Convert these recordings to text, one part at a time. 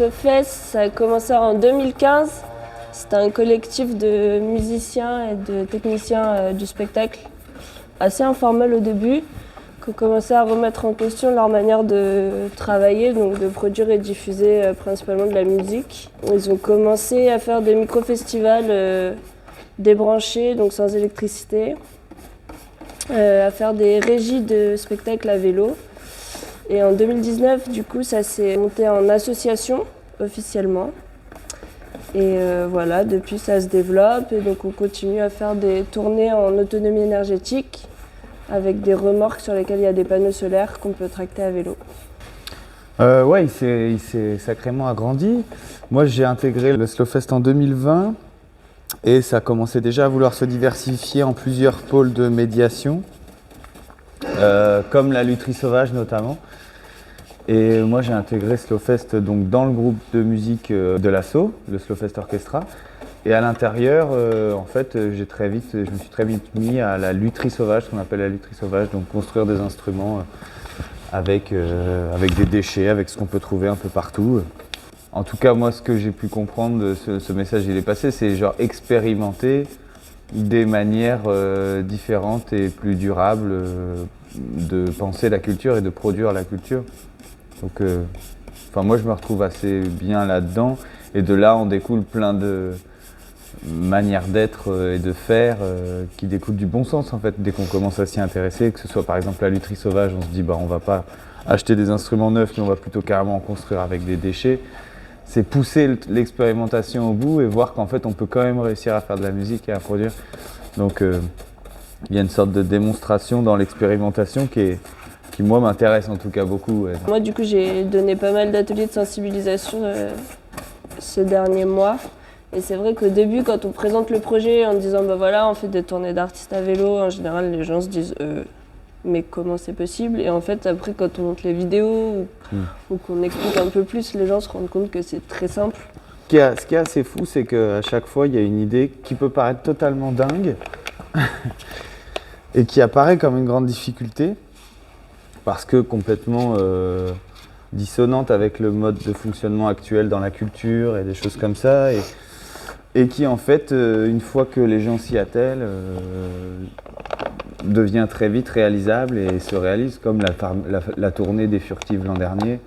Slowfest, ça a commencé en 2015. C'était un collectif de musiciens et de techniciens du spectacle, assez informel au début, qui ont commencé à remettre en question leur manière de travailler, donc de produire et diffuser principalement de la musique. Ils ont commencé à faire des micro-festivals débranchés, donc sans électricité, à faire des régies de spectacles à vélo. Et en 2019, du coup, ça s'est monté en association officiellement. Et voilà, depuis ça se développe et donc on continue à faire des tournées en autonomie énergétique avec des remorques sur lesquelles il y a des panneaux solaires qu'on peut tracter à vélo. Ouais, il s'est sacrément agrandi. Moi, j'ai intégré le Slowfest en 2020 et ça commençait déjà à vouloir se diversifier en plusieurs pôles de médiation, comme la lutherie sauvage notamment. Et moi, j'ai intégré Slowfest donc, dans le groupe de musique de l'ASSO, le Slowfest Orchestra. Et à l'intérieur, en fait, je me suis très vite mis à la lutherie sauvage, ce qu'on appelle la lutherie sauvage, donc construire des instruments avec des déchets, avec ce qu'on peut trouver un peu partout. En tout cas, moi, ce que j'ai pu comprendre, ce message, il est passé, c'est genre expérimenter des manières différentes et plus durables de penser la culture et de produire la culture. Donc, moi, je me retrouve assez bien là-dedans. Et de là, on découle plein de manières d'être et de faire qui découlent du bon sens, en fait, dès qu'on commence à s'y intéresser. Que ce soit, par exemple, la lutherie sauvage, on se dit, on va pas acheter des instruments neufs, mais on va plutôt carrément en construire avec des déchets. C'est pousser l'expérimentation au bout et voir qu'en fait, on peut quand même réussir à faire de la musique et à produire. Donc, il y a une sorte de démonstration dans l'expérimentation qui, moi, m'intéresse en tout cas beaucoup. Ouais. Moi, du coup, j'ai donné pas mal d'ateliers de sensibilisation ces derniers mois. Et c'est vrai qu'au début, quand on présente le projet en disant voilà, on fait des tournées d'artistes à vélo, en général, les gens se disent mais comment c'est possible? Et en fait, après, quand on montre les vidéos ou qu'on explique un peu plus, les gens se rendent compte que c'est très simple. Ce qui est assez fou, c'est qu'à chaque fois, il y a une idée qui peut paraître totalement dingue et qui apparaît comme une grande difficulté. Parce que complètement dissonante avec le mode de fonctionnement actuel dans la culture et des choses comme ça, et qui en fait, une fois que les gens s'y attellent, devient très vite réalisable et se réalise, comme la tournée des Furtives l'an dernier,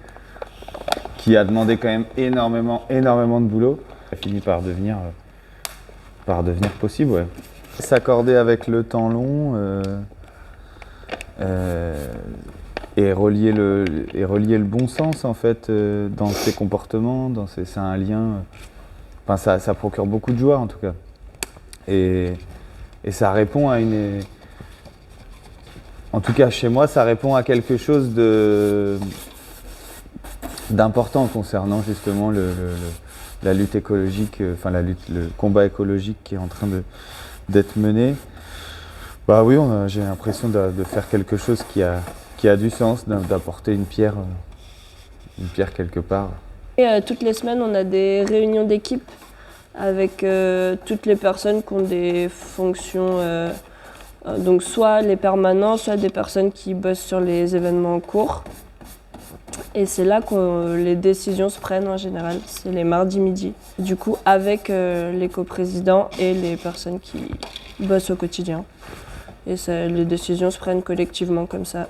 qui a demandé quand même énormément de boulot, ça a fini par devenir possible. Ouais. S'accorder avec le temps long, et relier le bon sens en fait dans ses comportements, c'est un lien. Ça procure beaucoup de joie en tout cas. Et ça répond à une. En tout cas chez moi, ça répond à quelque chose d'important concernant justement la lutte écologique, le combat écologique qui est en train d'être mené. Oui, j'ai l'impression de faire quelque chose qui a du sens, d'apporter une pierre quelque part. Et, toutes les semaines, on a des réunions d'équipe avec toutes les personnes qui ont des fonctions, donc soit les permanents, soit des personnes qui bossent sur les événements en cours. Et c'est là que les décisions se prennent en général, c'est les mardis midi. Du coup, avec les coprésidents et les personnes qui bossent au quotidien. Et les décisions se prennent collectivement comme ça.